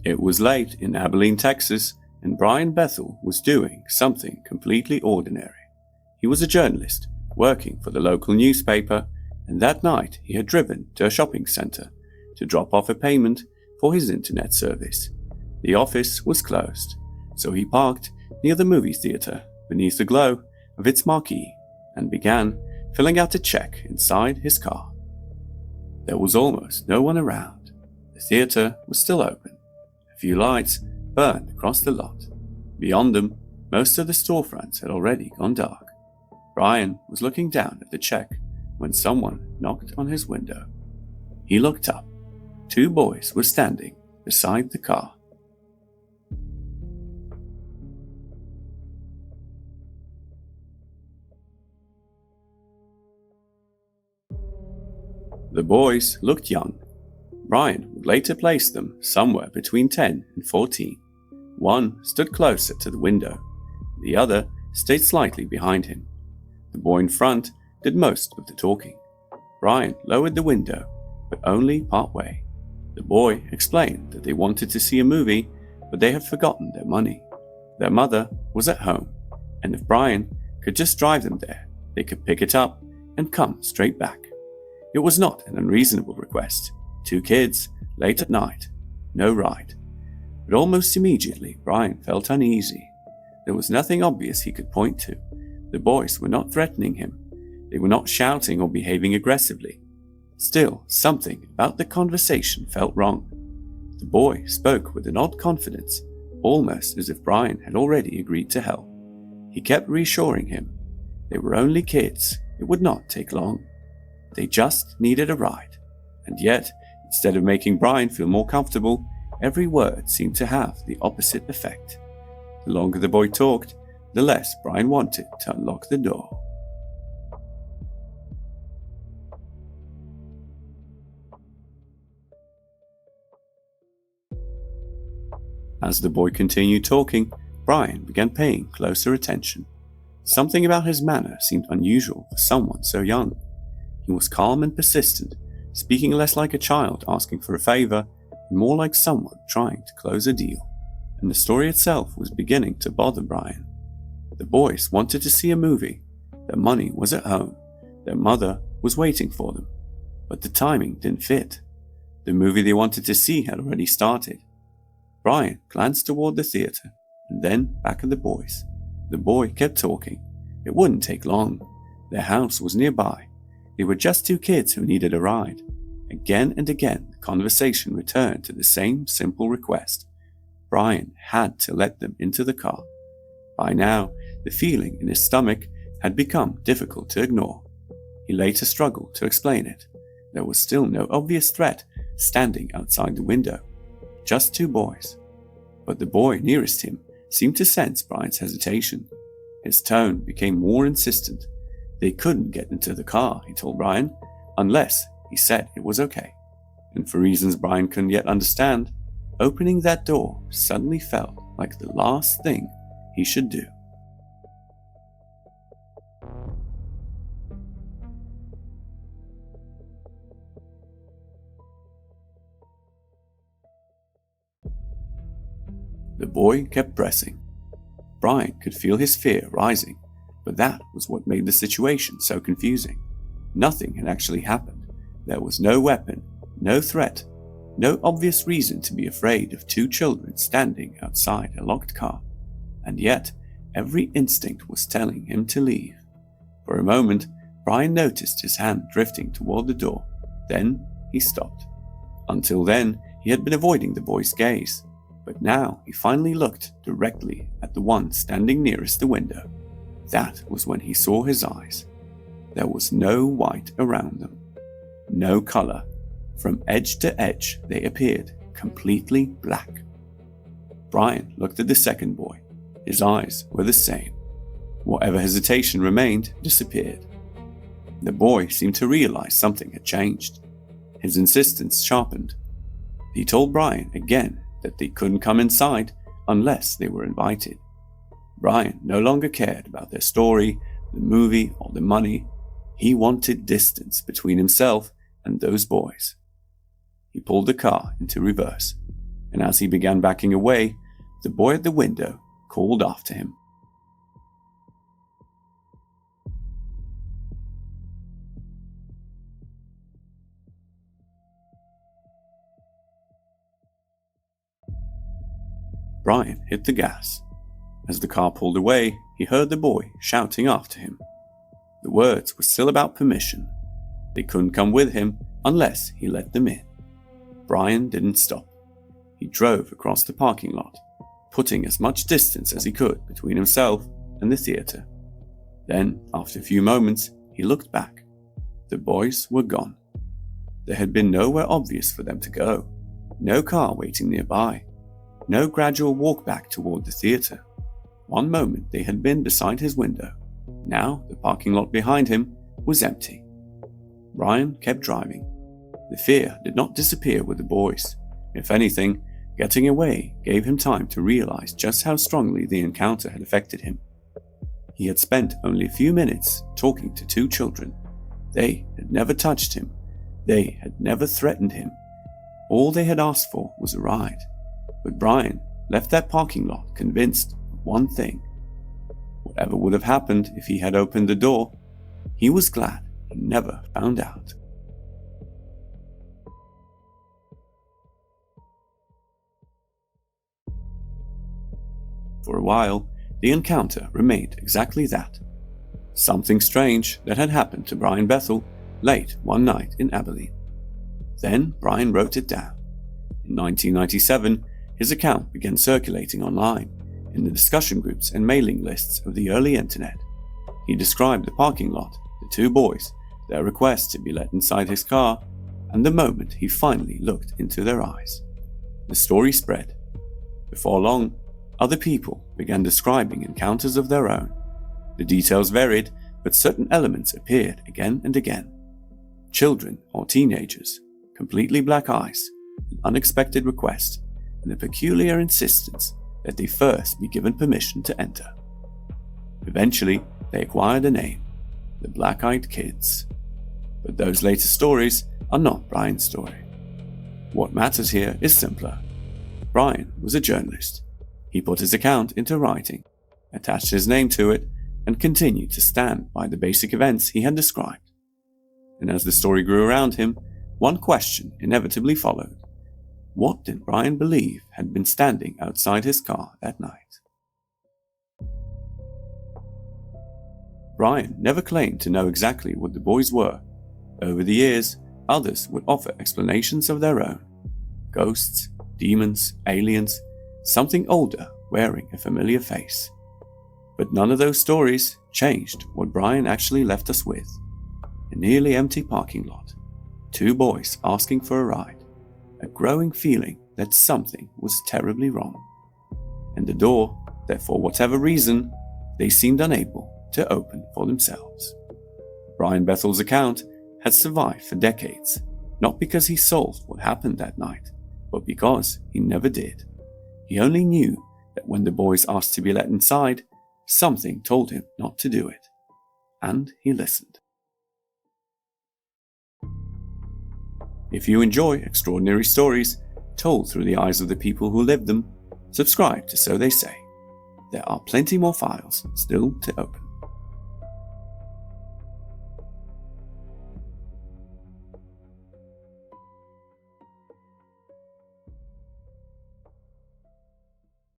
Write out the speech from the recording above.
It was late in Abilene, Texas, and Brian Bethel was doing something completely ordinary. He was a journalist working for the local newspaper, and that night he had driven to a shopping center to drop off a payment for his internet service. The office was closed, so he parked near the movie theater beneath the glow of its marquee and began filling out a check inside his car. There was almost no one around. The theater was still open. A few lights burned across the lot. Beyond them, most of the storefronts had already gone dark. Brian was looking down at the check when someone knocked on his window. He looked up. 2 boys were standing beside the car. The boys looked young. Brian would later place them somewhere between 10 and 14. One stood closer to the window. The other stayed slightly behind him. The boy in front did most of the talking. Brian lowered the window, but only partway. The boy explained that they wanted to see a movie, but they had forgotten their money. Their mother was at home, and if Brian could just drive them there, they could pick it up and come straight back. It was not an unreasonable request. 2 kids, late at night, no ride. But almost immediately, Brian felt uneasy. There was nothing obvious he could point to. The boys were not threatening him. They were not shouting or behaving aggressively. Still, something about the conversation felt wrong. The boy spoke with an odd confidence, almost as if Brian had already agreed to help. He kept reassuring him. They were only kids. It would not take long. They just needed a ride. And yet, instead of making Brian feel more comfortable, every word seemed to have the opposite effect. The longer the boy talked, the less Brian wanted to unlock the door. As the boy continued talking, Brian began paying closer attention. Something about his manner seemed unusual for someone so young. He was calm and persistent, speaking less like a child asking for a favor and more like someone trying to close a deal. And the story itself was beginning to bother Brian. The boys wanted to see a movie. Their money was at home. Their mother was waiting for them. But the timing didn't fit. The movie they wanted to see had already started. Brian glanced toward the theater and then back at the boys. The boy kept talking. It wouldn't take long. Their house was nearby. They were just 2 kids who needed a ride. Again and again, the conversation returned to the same simple request. Brian had to let them into the car. By now, the feeling in his stomach had become difficult to ignore. He later struggled to explain it. There was still no obvious threat standing outside the window. Just 2 boys. But the boy nearest him seemed to sense Brian's hesitation. His tone became more insistent. They couldn't get into the car, he told Brian, unless he said it was okay. And for reasons Brian couldn't yet understand, opening that door suddenly felt like the last thing he should do. The boy kept pressing. Brian could feel his fear rising, but that was what made the situation so confusing. Nothing had actually happened. There was no weapon, no threat, no obvious reason to be afraid of 2 children standing outside a locked car. And yet, every instinct was telling him to leave. For a moment, Brian noticed his hand drifting toward the door. Then he stopped. Until then, he had been avoiding the boy's gaze. But now he finally looked directly at the one standing nearest the window. That was when he saw his eyes. There was no white around them. No color. From edge to edge, they appeared completely black. Brian looked at the second boy. His eyes were the same. Whatever hesitation remained disappeared. The boy seemed to realize something had changed. His insistence sharpened. He told Brian again that they couldn't come inside unless they were invited. Brian no longer cared about their story, the movie, or the money. He wanted distance between himself and those boys. He pulled the car into reverse. and as he began backing away, the boy at the window called after him. Brian hit the gas. As the car pulled away, he heard the boy shouting after him. The words were still about permission. They couldn't come with him unless he let them in. Brian didn't stop. He drove across the parking lot, putting as much distance as he could between himself and the theater. Then, after a few moments, he looked back. The boys were gone. There had been nowhere obvious for them to go. No car waiting nearby. No gradual walk back toward the theater. One moment they had been beside his window. Now the parking lot behind him was empty. Brian kept driving. The fear did not disappear with the boys. If anything, getting away gave him time to realize just how strongly the encounter had affected him. He had spent only a few minutes talking to two children. They had never touched him. They had never threatened him. All they had asked for was a ride. But Brian left that parking lot convinced of one thing. Whatever would have happened if he had opened the door, he was glad he never found out. For a while, the encounter remained exactly that. Something strange that had happened to Brian Bethel late one night in Abilene. Then Brian wrote it down. In 1997, his account began circulating online in the discussion groups and mailing lists of the early internet. He described the parking lot, the two boys, their request to be let inside his car, and the moment he finally looked into their eyes. The story spread. Before long, other people began describing encounters of their own. The details varied, but certain elements appeared again and again. Children or teenagers, completely black eyes, an unexpected request, and a peculiar insistence that they first be given permission to enter. Eventually, they acquired a name, the Black-Eyed Kids. But those later stories are not Brian's story. What matters here is simpler. Brian was a journalist. He put his account into writing, attached his name to it, and continued to stand by the basic events he had described. And as the story grew around him, one question inevitably followed. What did Brian believe had been standing outside his car that night? Brian never claimed to know exactly what the boys were. Over the years, others would offer explanations of their own. Ghosts, demons, aliens, something older wearing a familiar face. But none of those stories changed what Brian actually left us with. A nearly empty parking lot, two boys asking for a ride, a growing feeling that something was terribly wrong, and a door that for whatever reason they seemed unable to open for themselves. Brian Bethel's account had survived for decades, not because he solved what happened that night, but because he never did. He only knew that when the boys asked to be let inside, something told him not to do it, and he listened. If you enjoy extraordinary stories told through the eyes of the people who lived them, subscribe to So They Say. There are plenty more files still to open.